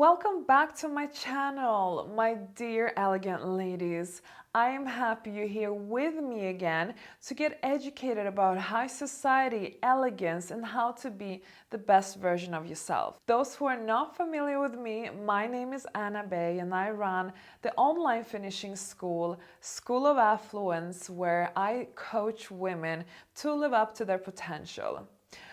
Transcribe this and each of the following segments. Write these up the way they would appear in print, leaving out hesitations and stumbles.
Welcome back to my channel, my dear elegant ladies. I am happy you're here with me again to get educated about high society, elegance, and how to be the best version of yourself. Those who are not familiar with me, my name is Anna Bay and I run the online finishing school, School of Affluence, where I coach women to live up to their potential.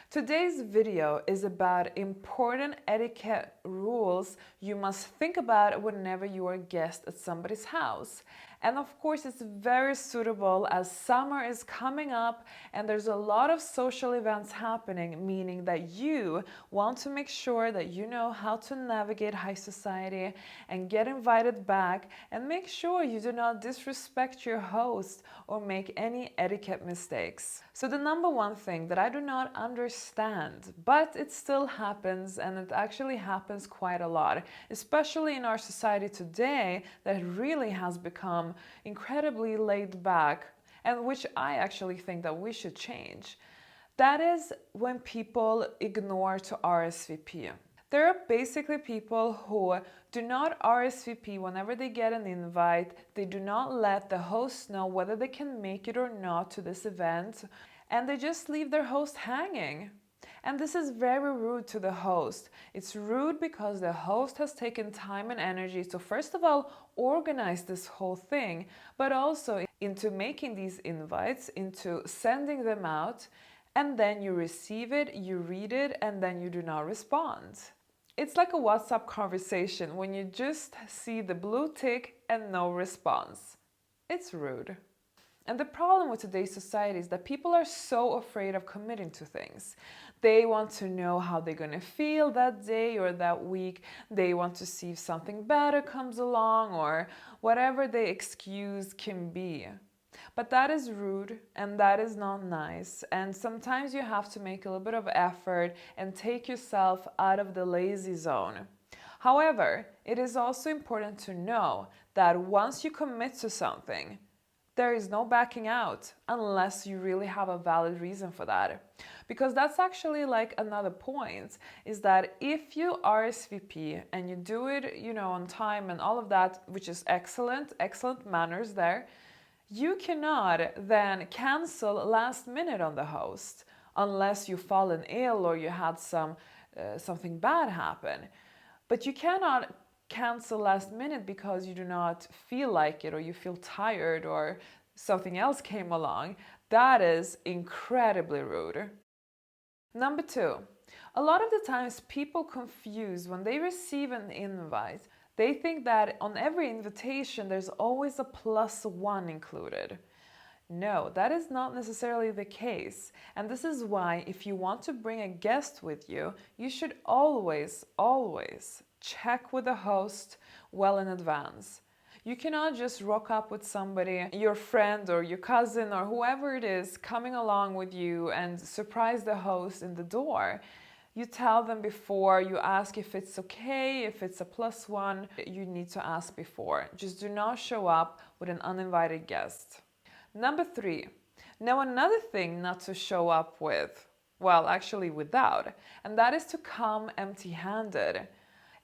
Today's video is about important etiquette rules you must think about whenever you are a guest at somebody's house. And of course, it's very suitable as summer is coming up and there's a lot of social events happening, meaning that you want to make sure that you know how to navigate high society and get invited back, and make sure you do not disrespect your host or make any etiquette mistakes. So the number one thing that I do not understand, but it still happens, and it actually happens quite a lot, especially in our society today that really has become incredibly laid back, and which I actually think that we should change. That is when people ignore to RSVP. There are basically people who do not RSVP whenever they get an invite. They do not let the host know whether they can make it or not to this event, and they just leave their host hanging. And this is very rude to the host. It's rude because the host has taken time and energy to, first of all, organize this whole thing, but also into making these invites, into sending them out, and then you receive it, you read it, and then you do not respond. It's like a WhatsApp conversation when you just see the blue tick and no response. It's rude. And the problem with today's society is that people are so afraid of committing to things. They want to know how they're going to feel that day or that week. They want to see if something better comes along or whatever the excuse can be. But that is rude and that is not nice. And sometimes you have to make a little bit of effort and take yourself out of the lazy zone. However, it is also important to know that once you commit to something, there is no backing out unless you really have a valid reason for that. Because that's actually like another point, is that if you RSVP and you do it, on time and all of that, which is excellent manners there, you cannot then cancel last minute on the host unless you've fallen ill or you had something bad happen. But you cannot cancel last minute because you do not feel like it or you feel tired or something else came along. That is incredibly rude. Number two, a lot of the times people confuse when they receive an invite. They think that on every invitation there's always a +1 included. No, that is not necessarily the case. And this is why if you want to bring a guest with you, you should always check with the host well in advance. You cannot just rock up with somebody, your friend or your cousin or whoever it is coming along with you and surprise the host in the door. You tell them before, you ask if it's okay, if it's a +1, you need to ask before. Just do not show up with an uninvited guest. Number three, now another thing not to show up with, well, actually without, and that is to come empty-handed.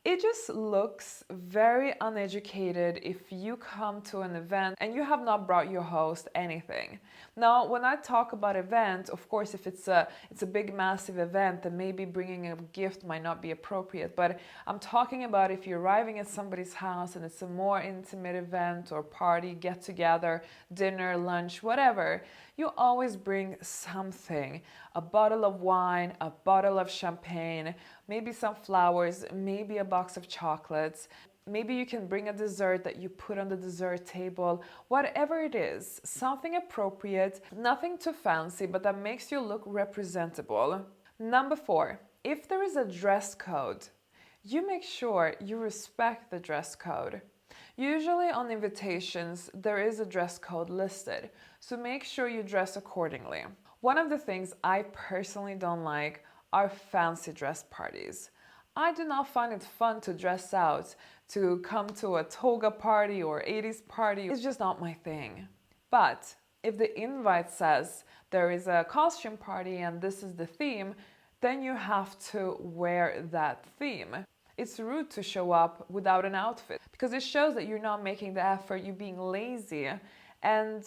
It just looks very uneducated if you come to an event and you have not brought your host anything. Now, when I talk about event, of course, if it's a big, massive event, then maybe bringing a gift might not be appropriate. But I'm talking about if you're arriving at somebody's house and it's a more intimate event or party, get together, dinner, lunch, whatever, you always bring something. A bottle of wine, a bottle of champagne, maybe some flowers, maybe a box of chocolates. Maybe you can bring a dessert that you put on the dessert table. Whatever it is, something appropriate, nothing too fancy, but that makes you look representable. Number four, if there is a dress code, you make sure you respect the dress code. Usually on invitations, there is a dress code listed, so make sure you dress accordingly. One of the things I personally don't like are fancy dress parties. I do not find it fun to dress out, to come to a toga party or 80s party. It's just not my thing. But if the invite says there is a costume party and this is the theme, then you have to wear that theme. It's rude to show up without an outfit because it shows that you're not making the effort, you're being lazy, and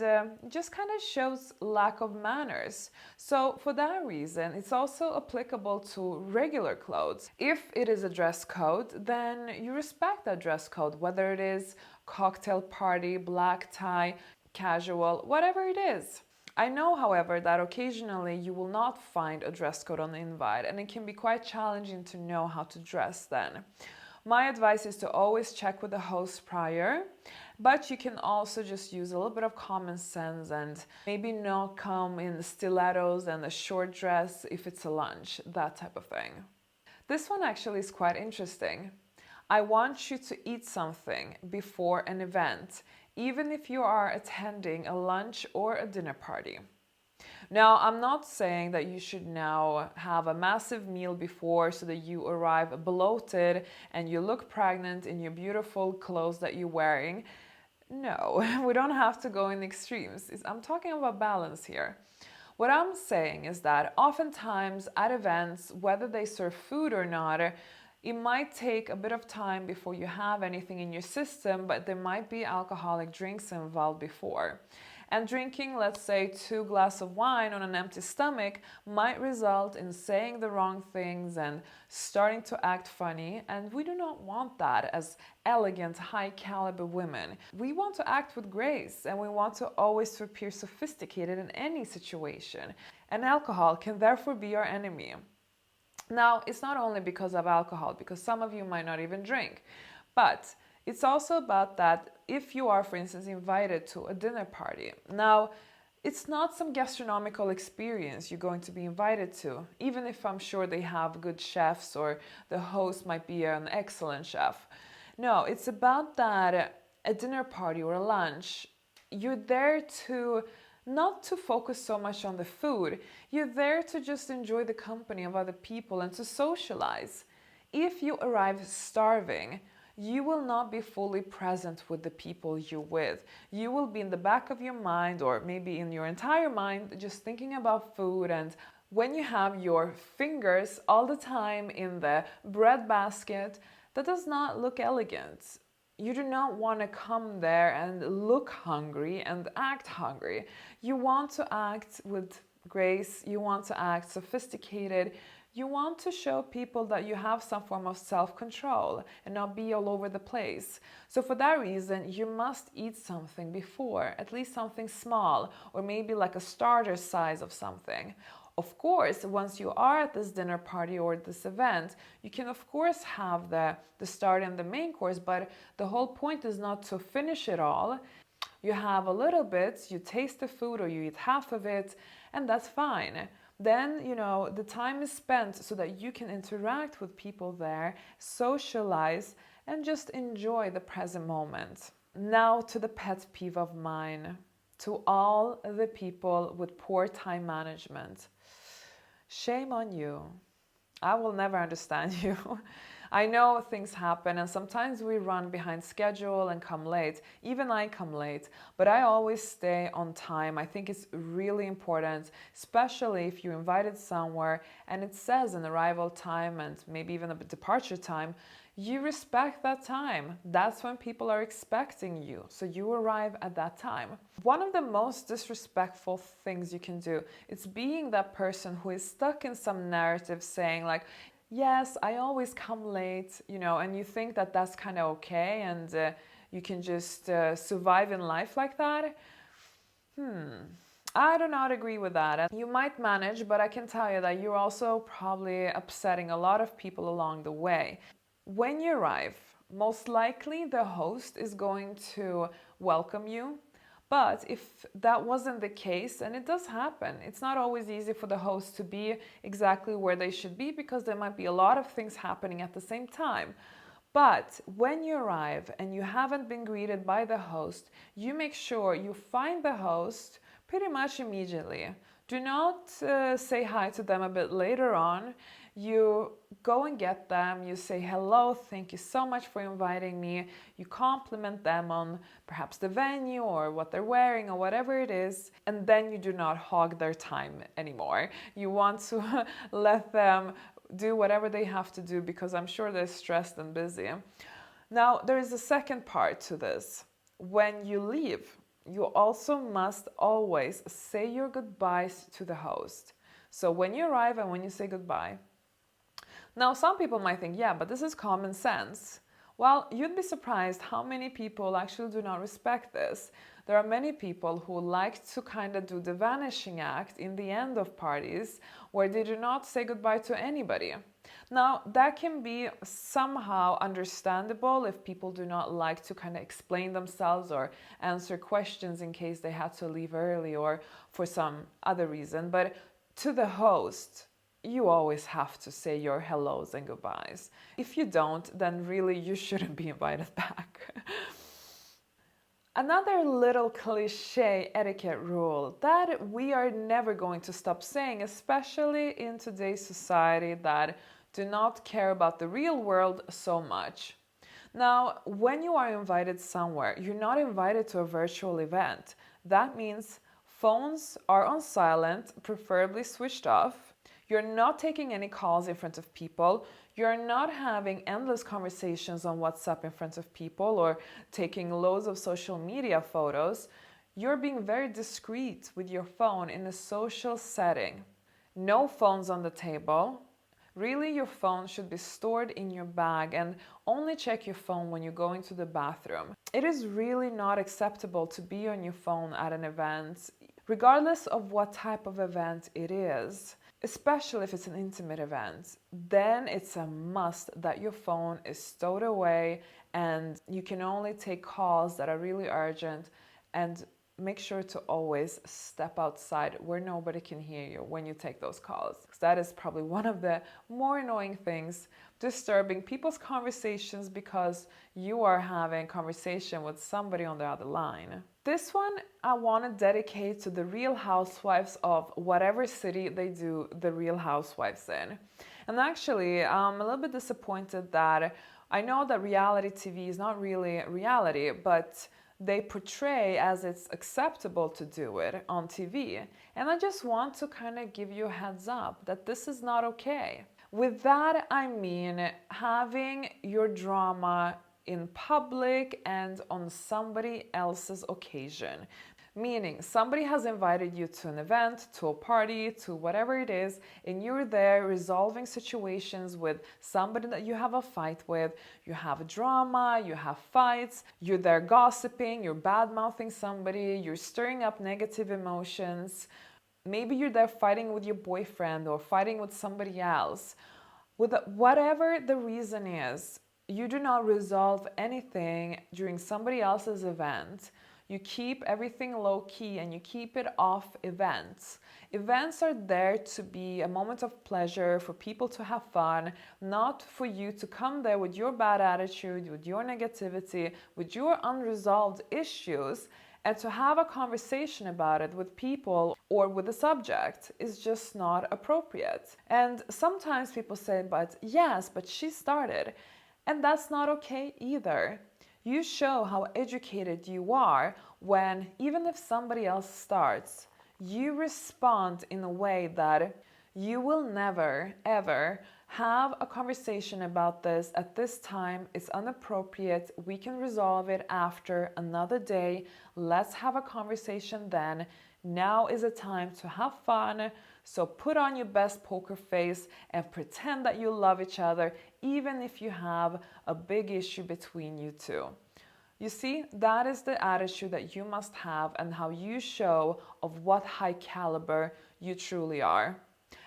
just kind of shows lack of manners. So for that reason, it's also applicable to regular clothes. If it is a dress code, then you respect that dress code, whether it is cocktail party, black tie, casual, whatever it is. I know, however, that occasionally you will not find a dress code on the invite, and it can be quite challenging to know how to dress then. My advice is to always check with the host prior, but you can also just use a little bit of common sense and maybe not come in stilettos and a short dress if it's a lunch, that type of thing. This one actually is quite interesting. I want you to eat something before an event, even if you are attending a lunch or a dinner party. Now, I'm not saying that you should now have a massive meal before so that you arrive bloated and you look pregnant in your beautiful clothes that you're wearing. No, we don't have to go in extremes. I'm talking about balance here. What I'm saying is that oftentimes at events, whether they serve food or not, it might take a bit of time before you have anything in your system, but there might be alcoholic drinks involved before. And drinking, let's say, 2 glasses of wine on an empty stomach might result in saying the wrong things and starting to act funny. And we do not want that as elegant, high caliber women. We want to act with grace and we want to always appear sophisticated in any situation. And alcohol can therefore be our enemy. Now, it's not only because of alcohol, because some of you might not even drink, but it's also about that if you are, for instance, invited to a dinner party. Now, it's not some gastronomical experience you're going to be invited to, even if I'm sure they have good chefs or the host might be an excellent chef. No, it's about that a dinner party or a lunch, you're there to not to focus so much on the food. You're there to just enjoy the company of other people and to socialize. If you arrive starving, you will not be fully present with the people you're with. You will be in the back of your mind, or maybe in your entire mind, just thinking about food. And when you have your fingers all the time in the bread basket, that does not look elegant. You do not want to come there and look hungry and act hungry. You want to act with grace. You want to act sophisticated. You want to show people that you have some form of self-control and not be all over the place. So for that reason, you must eat something before, at least something small, or maybe like a starter size of something. Of course, once you are at this dinner party or this event, you can of course have the start and the main course, but the whole point is not to finish it all. You have a little bit, you taste the food or you eat half of it, and that's fine. Then, the time is spent so that you can interact with people there, socialize, and just enjoy the present moment. Now to the pet peeve of mine. To all the people with poor time management. Shame on you. I will never understand you. I know things happen and sometimes we run behind schedule and come late. Even I come late, but I always stay on time. I think it's really important, especially if you're invited somewhere and it says an arrival time and maybe even a departure time. You respect that time. That's when people are expecting you, so you arrive at that time. One of the most disrespectful things you can do is being that person who is stuck in some narrative saying like, yes, I always come late, and you think that that's kind of okay and you can just survive in life like that. I do not agree with that. And you might manage, but I can tell you that you're also probably upsetting a lot of people along the way. When you arrive, most likely the host is going to welcome you. But if that wasn't the case, and it does happen, it's not always easy for the host to be exactly where they should be because there might be a lot of things happening at the same time. But when you arrive and you haven't been greeted by the host, you make sure you find the host pretty much immediately. Do not say hi to them a bit later on. You go and get them, you say hello, thank you so much for inviting me. You compliment them on perhaps the venue or what they're wearing or whatever it is, and then you do not hog their time anymore. You want to let them do whatever they have to do because I'm sure they're stressed and busy. Now, there is a second part to this. When you leave, you also must always say your goodbyes to the host. So when you arrive and when you say goodbye. Now, some people might think, yeah, but this is common sense. Well, you'd be surprised how many people actually do not respect this. There are many people who like to kind of do the vanishing act in the end of parties where they do not say goodbye to anybody. Now, that can be somehow understandable if people do not like to kind of explain themselves or answer questions in case they had to leave early or for some other reason. But to the host, you always have to say your hellos and goodbyes. If you don't, then really you shouldn't be invited back. Another little cliche etiquette rule that we are never going to stop saying, especially in today's society that do not care about the real world so much. Now, when you are invited somewhere, you're not invited to a virtual event. That means phones are on silent, preferably switched off. You're not taking any calls in front of people. You're not having endless conversations on WhatsApp in front of people or taking loads of social media photos. You're being very discreet with your phone in a social setting. No phones on the table. Really, your phone should be stored in your bag and only check your phone when you're going to the bathroom. It is really not acceptable to be on your phone at an event, regardless of what type of event it is. Especially if it's an intimate event, then it's a must that your phone is stowed away and you can only take calls that are really urgent, and make sure to always step outside where nobody can hear you when you take those calls. Because that is probably one of the more annoying things, disturbing people's conversations because you are having a conversation with somebody on the other line. This one I want to dedicate to the Real Housewives of whatever city they do the Real Housewives in. And actually, I'm a little bit disappointed that I know that reality TV is not really reality, but they portray as it's acceptable to do it on TV. And I just want to kind of give you a heads up that this is not okay. With that, I mean having your drama in public and on somebody else's occasion. Meaning somebody has invited you to an event, to a party, to whatever it is, and you're there resolving situations with somebody that you have a fight with. You have a drama, you have fights, you're there gossiping, you're bad-mouthing somebody, you're stirring up negative emotions. Maybe you're there fighting with your boyfriend or fighting with somebody else. Whatever the reason is, you do not resolve anything during somebody else's event. You keep everything low-key and you keep it off events. Events are there to be a moment of pleasure for people to have fun, not for you to come there with your bad attitude, with your negativity, with your unresolved issues, and to have a conversation about it with people or with the subject is just not appropriate. And sometimes people say, but yes, but she started. And that's not okay either. You show how educated you are when, even if somebody else starts, you respond in a way that you will never, ever have a conversation about this at this time. It's inappropriate. We can resolve it after another day. Let's have a conversation then. Now is a time to have fun. So put on your best poker face and pretend that you love each other, even if you have a big issue between you two. You see, that is the attitude that you must have and how you show of what high caliber you truly are.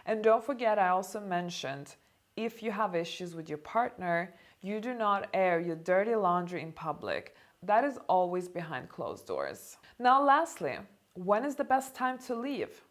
And don't forget, I also mentioned, if you have issues with your partner, you do not air your dirty laundry in public. That is always behind closed doors. Now, lastly, when is the best time to leave?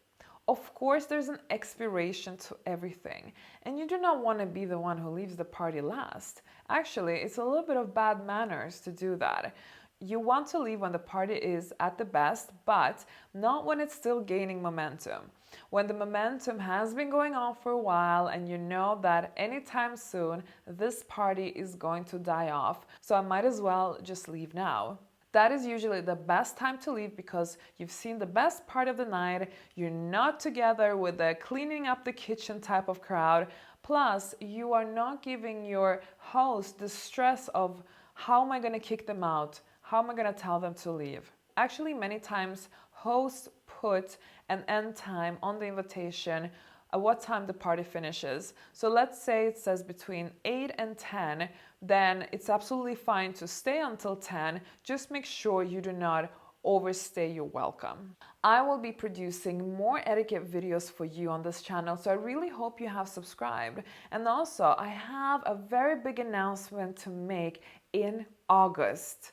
Of course, there's an expiration to everything, and you do not want to be the one who leaves the party last. Actually, it's a little bit of bad manners to do that. You want to leave when the party is at the best, but not when it's still gaining momentum. When the momentum has been going on for a while and you know that anytime soon this party is going to die off, so I might as well just leave now. That is usually the best time to leave because you've seen the best part of the night, you're not together with the cleaning up the kitchen type of crowd, Plus, you are not giving your host the stress of how am I going to kick them out? How am I going to tell them to leave? Actually, many times hosts put an end time on the invitation at what time the party finishes. So let's say it says between 8 and 10, then it's absolutely fine to stay until 10. Just make sure you do not overstay your welcome. I will be producing more etiquette videos for you on this channel, so I really hope you have subscribed. And also, I have a very big announcement to make in August.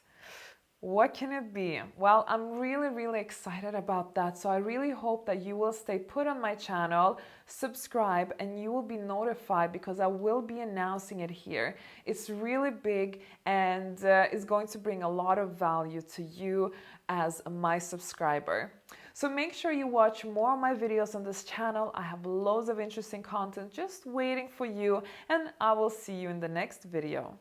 What can it be? Well, I'm really excited about that. So I really hope that you will stay put on my channel, subscribe, and you will be notified because I will be announcing it here. It's really big and is going to bring a lot of value to you as my subscriber. So make sure you watch more of my videos on this channel. I have loads of interesting content just waiting for you, and I will see you in the next video.